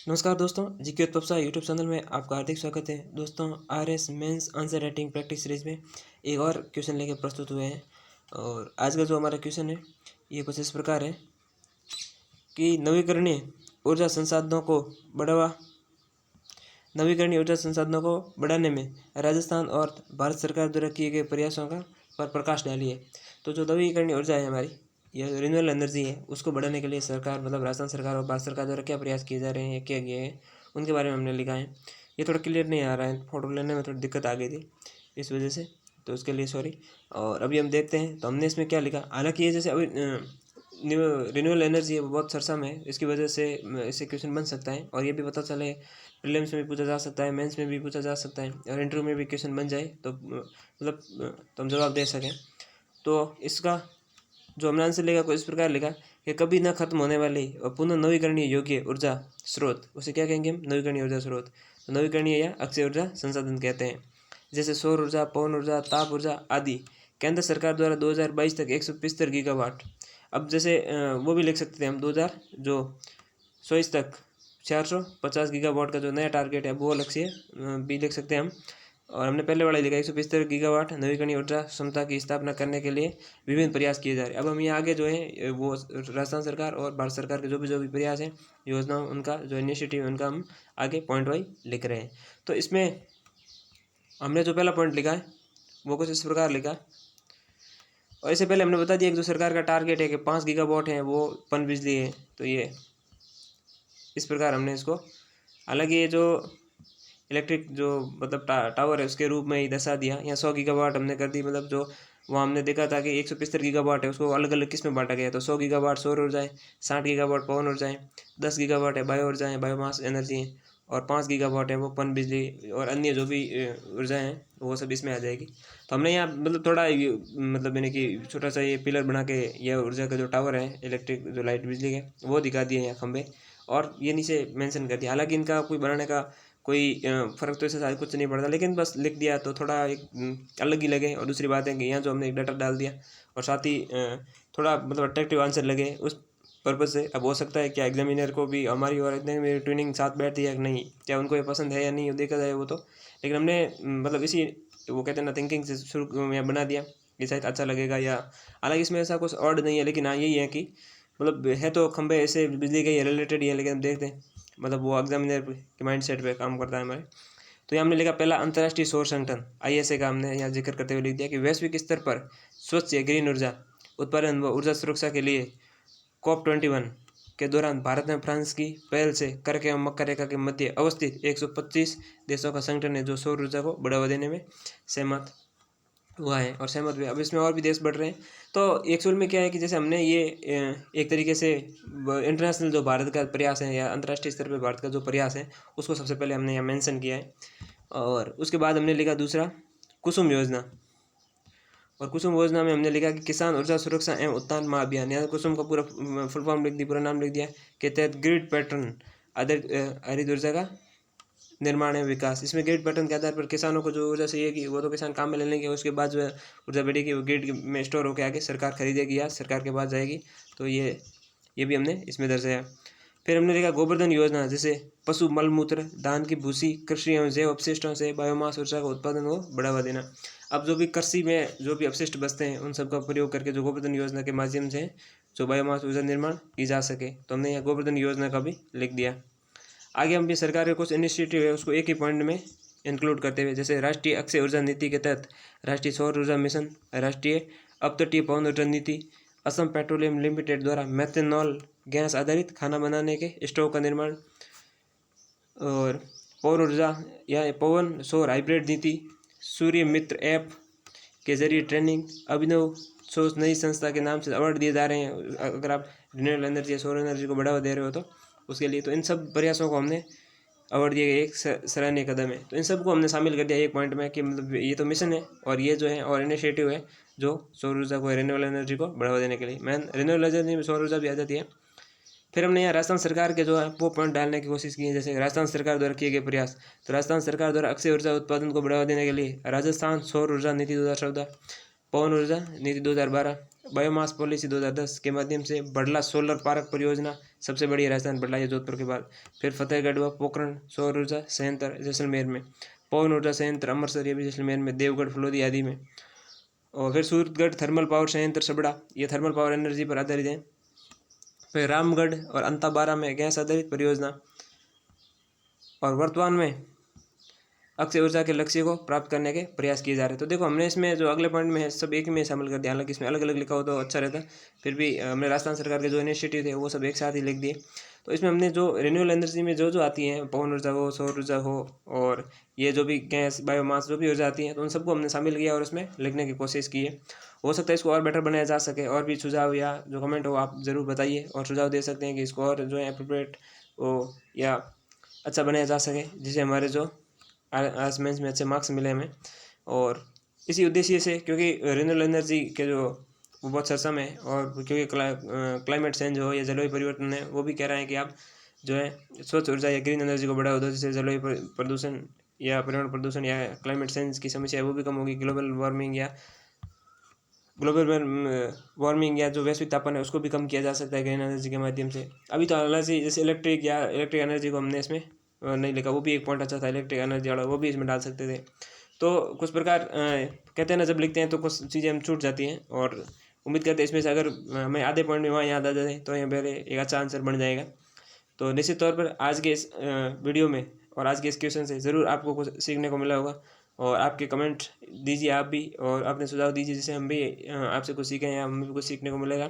नमस्कार दोस्तों, GK उत्पसा YouTube channel में आपका हार्दिक स्वागत है। दोस्तों, RS mains answer writing practice series में एक और क्वेश्चन लेकर प्रस्तुत हुए हैं। और आज का जो हमारा क्वेश्चन है ये कुछ इस प्रकार है कि नवीकरणीय ऊर्जा संसाधनों को बढ़ाने में राजस्थान और भारत सरकार द्वारा किए गए प्रयासों का पर प्रकाश डालिए। तो जो नवीकरणीय ऊर्जा है हमारी, यह रिन्यूएबल एनर्जी है, उसको बढ़ाने के लिए सरकार राजस्थान सरकार और भारत सरकार द्वारा क्या प्रयास किए जा रहे हैं, क्या किए हैं, उनके बारे में हमने लिखा है। ये थोड़ा क्लियर नहीं आ रहा है, फोटो लेने में थोड़ी दिक्कत आ गई थी इस वजह से, तो उसके लिए सॉरी। और अभी हम देखते हैं तो हमने इसमें क्या लिखा। हालांकि ये जैसे अभी रिन्यूएबल एनर्जी है वो बहुत सरसा में है, इसकी वजह से इससे क्वेश्चन बन सकता है। और ये भी पता चले प्रीलिम्स में भी पूछा जा सकता है, मेंस में भी पूछा जा सकता है, और इंटरव्यू में भी क्वेश्चन बन जाए तो तो हम जवाब दे सकें। तो इसका जो हमने आंसर लिखा कुछ इस प्रकार लिखा कि कभी न खत्म होने वाली और पुनः नवीकरणीय योग्य ऊर्जा स्रोत, उसे क्या कहेंगे हम? नवीकरणीय ऊर्जा स्रोत। तो नवीकरणीय या अक्षय ऊर्जा संसाधन कहते हैं, जैसे सौर ऊर्जा, पवन ऊर्जा, ताप ऊर्जा आदि। केंद्र सरकार द्वारा 2022 तक 175 गीगावाट। अब जैसे वो भी लिख सकते थे हम 2024 तक 450 गीगावाट का जो नया टारगेट है वो लक्ष्य भी लिख सकते हैं हम। और हमने पहले वाला लिखा 175 गीगावाट नवीकरणीय ऊर्जा क्षमता की स्थापना करने के लिए विभिन्न प्रयास किए जा रहे हैं। अब हम ये आगे जो है वो राजस्थान सरकार और भारत सरकार के जो भी प्रयास हैं, योजना, उनका जो इनिशिएटिव है उनका हम आगे पॉइंट वाइज लिख रहे हैं। तो इसमें हमने जो पहला पॉइंट लिखा है वो कुछ इस प्रकार लिखा। और इससे पहले हमने बता दिया कि जो सरकार का टारगेट है कि 5 गीगावाट है वो पन बिजली है, तो ये इस प्रकार हमने इसको, हालांकि ये जो इलेक्ट्रिक जो टावर है उसके रूप में ही दर्शा दिया। यहाँ 100 गीगावाट हमने कर दी, जो वहाँ हमने देखा था कि 175 गीगावाट है उसको अलग अलग किस में बांटा गया। तो 100 गीगावाट सौर ऊर्जा है, 60 गीगावाट पवन ऊर्जा है, 10 गीगावाट है बायो ऊर्जा है, बायोमास एनर्जी है, और 5 गीगावाट है वो पन बिजली और अन्य जो भी ऊर्जा है वो सब इसमें आ जाएगी। तो हमने यहाँ थोड़ा यानी कि छोटा सा ये पिलर बना के यह ऊर्जा का जो टावर है इलेक्ट्रिक जो लाइट बिजली है वो दिखा दिए यहाँ खंभे, और ये नीचे मेंशन कर दिया। हालांकि इनका कोई बनाने का कोई फ़र्क तो इससे कुछ नहीं पड़ता, लेकिन बस लिख दिया तो थोड़ा एक अलग ही लगे। और दूसरी बात है कि यहाँ जो हमने एक डाटा डाल दिया और साथ ही थोड़ा अट्रैक्टिव आंसर लगे उस पर्पज़ से। अब हो सकता है क्या एग्जामिनर को भी हमारी और मेरी ट्यूनिंग साथ बैठती है कि नहीं, क्या उनको ये पसंद है या नहीं, देखा जाए वो तो। लेकिन हमने इसी वो कहते हैं ना थिंकिंग से शुरू में बना दिया कि शायद अच्छा लगेगा। या हालांकि इसमें ऐसा कुछ ऑड नहीं है, लेकिन हाँ यही है कि है तो खंबे ऐसे बिजली के रिलेटेड ही है, लेकिन हम देखते हैं वो एग्जामिनर के माइंड सेट पर काम करता है हमारे। तो ये हमने लिखा पहला, अंतर्राष्ट्रीय सौर संगठन ISA का हमने यहाँ जिक्र करते हुए लिख दिया कि वैश्विक स्तर पर स्वच्छ या ग्रीन ऊर्जा उत्पादन व ऊर्जा सुरक्षा के लिए COP21 के दौरान भारत में फ्रांस की पहल से कर्क एवं मकर रेखा के मध्य अवस्थित 125 देशों का संगठन है जो सौर ऊर्जा को बढ़ावा देने में सहमत हुआ है और सहमत हुए। अब इसमें और भी देश बढ़ रहे हैं। तो एक्चुअल में क्या है कि जैसे हमने ये एक तरीके से इंटरनेशनल जो भारत का प्रयास है या अंतर्राष्ट्रीय स्तर पर भारत का जो प्रयास है उसको सबसे पहले हमने यहाँ मेंशन किया है। और उसके बाद हमने लिखा दूसरा, कुसुम योजना। और कुसुम योजना में हमने लिखा कि किसान ऊर्जा सुरक्षा एवं उत्थान महाअभियान, यहाँ कुसुम का पूरा फुल फॉर्म लिख दी, पूरा नाम लिख दिया, के तहत ग्रिड पैटर्न आधारित हरित ऊर्जा का निर्माण एवं विकास। इसमें ग्रिड पैटर्न के आधार पर किसानों को जो ऊर्जा चाहिए कि वो तो किसान काम में ले लेंगे, उसके बाद जो है ऊर्जा बढ़ेगी वो ग्रिड में स्टोर होकर आगे सरकार खरीदेगी या सरकार के पास जाएगी। तो ये भी हमने इसमें दर्शाया। फिर हमने लिखा गोवर्धन योजना, जैसे पशु मलमूत्र, धान की भूसी, कृषि एवं जैव अपशिष्टों से बायोमास ऊर्जा का उत्पादन को बढ़ावा देना। अब जो भी कृषि में जो भी अपशिष्ट बचते हैं उन सब का प्रयोग करके जो गोवर्धन योजना के माध्यम से जो बायोमास ऊर्जा निर्माण की जा सके, तो हमने यहाँ गोवर्धन योजना का भी लिख दिया। आगे हम भी सरकार के कुछ इनिशिएटिव है उसको एक ही पॉइंट में इंक्लूड करते हुए, जैसे राष्ट्रीय अक्षय ऊर्जा नीति के तहत राष्ट्रीय सौर ऊर्जा मिशन, राष्ट्रीय अपतटीय पवन ऊर्जा नीति, असम पेट्रोलियम लिमिटेड द्वारा मेथनॉल गैस आधारित खाना बनाने के स्टोव का निर्माण, और पवन ऊर्जा या पवन सौर हाइब्रिड नीति, सूर्य मित्र ऐप के जरिए ट्रेनिंग, अभिनव सोच नई संस्था के नाम से अवार्ड दिए जा रहे हैं अगर आप रिन्यूएबल एनर्जी या सौर एनर्जी को बढ़ावा दे रहे हो तो उसके लिए। तो इन सब प्रयासों को हमने अवार्ड दिए गए, एक सराहनीय कदम है। तो इन सबको हमने शामिल कर दिया एक पॉइंट में कि ये तो मिशन है और ये जो है और इनिशिएटिव है जो सौर ऊर्जा को, रिन्यूएबल एनर्जी को बढ़ावा देने के लिए। रिन्यूएबल एनर्जी में सौर ऊर्जा भी आ जाती है। फिर हमने यहाँ राजस्थान सरकार के जो है वो पॉइंट डालने की कोशिश की है, जैसे राजस्थान सरकार द्वारा किए गए प्रयास। तो राजस्थान सरकार द्वारा अक्षय ऊर्जा उत्पादन को बढ़ावा देने के लिए राजस्थान सौर ऊर्जा नीति 2014, पवन ऊर्जा नीति 2012, बायोमास पॉलिसी 2010 के माध्यम से बड़ला सोलर पार्क परियोजना सबसे बड़ी है राजस्थान, बड़ला, ये जोधपुर के बाद। फिर फतेहगढ़ व पोखरण सौर ऊर्जा संयंत्र जैसलमेर में, पवन ऊर्जा संयंत्र अमृतसर, ये भी जैसलमेर में, देवगढ़, फलोदी आदि में। और फिर सूरतगढ़ थर्मल पावर संयंत्र सबड़ा, ये थर्मल पावर एनर्जी पर आधारित है। फिर रामगढ़ और अंताबारा में गैस आधारित परियोजना। और वर्तमान में अक्षय ऊर्जा के लक्ष्य को प्राप्त करने के प्रयास किए जा रहे हैं। तो देखो हमने इसमें जो अगले पॉइंट में है सब एक ही में शामिल कर दिया, हालांकि इसमें अलग अलग लिखा हो तो अच्छा रहता, फिर भी हमने राजस्थान सरकार के जो इनिशिएटिव थे वो सब एक साथ ही लिख दिए। तो इसमें हमने जो रिन्यूएबल एनर्जी में जो जो आती हैं, पवन ऊर्जा हो, सौर ऊर्जा हो, और ये जो भी गैस बायोमास जो भी ऊर्जा आती है, तो उन सबको हमने शामिल किया और उसमें लिखने की कोशिश की है। हो सकता है इसको और बेटर बनाया जा सके, और भी सुझाव या जो कमेंट हो आप ज़रूर बताइए, और सुझाव दे सकते हैं कि इसको और जो है अप्रोप्रिएट हो या अच्छा बनाया जा सके, जिससे हमारे जो आज मेंस में अच्छे मार्क्स मिले हमें। और इसी उद्देश्य से, क्योंकि रिन्यूएबल एनर्जी के जो वो बहुत चर्चा में है, और क्योंकि क्लाइमेट चेंज हो या जलवायु परिवर्तन है, वो भी कह रहे हैं कि आप जो है स्वच्छ ऊर्जा या ग्रीन एनर्जी को बढ़ावा दो, जिससे जलवायु प्रदूषण या पर्यावरण प्रदूषण या क्लाइमेट चेंज की समस्या है वो भी कम होगी। ग्लोबल वार्मिंग या जो वैश्विक तापमान है उसको भी कम किया जा सकता है ग्रीन एनर्जी के माध्यम से। अभी तो हालांकि जैसे इलेक्ट्रिक एनर्जी को हमने इसमें नहीं लिखा, वो भी एक पॉइंट अच्छा था, इलेक्ट्रिक एनर्जी वाला, वो भी इसमें डाल सकते थे। तो कुछ प्रकार कहते हैं ना, जब लिखते हैं तो कुछ चीज़ें हम छूट जाती हैं, और उम्मीद करते हैं इसमें से अगर हमें आधे पॉइंट में वहाँ याद आ जाए तो यहाँ पहले एक अच्छा आंसर बन जाएगा। तो निश्चित तौर पर आज के इस वीडियो में और आज के इस क्वेश्चन से ज़रूर आपको कुछ सीखने को मिला होगा, और आपके कमेंट दीजिए आप भी, और अपने सुझाव दीजिए, जिससे हम भी आपसे कुछ सीखें या हमें भी कुछ सीखने को मिलेगा।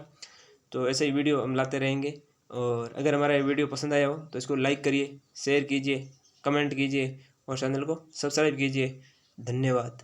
तो ऐसे ही वीडियो हम लाते रहेंगे, और अगर हमारा ये वीडियो पसंद आया हो तो इसको लाइक करिए, शेयर कीजिए, कमेंट कीजिए, और चैनल को सब्सक्राइब कीजिए। धन्यवाद।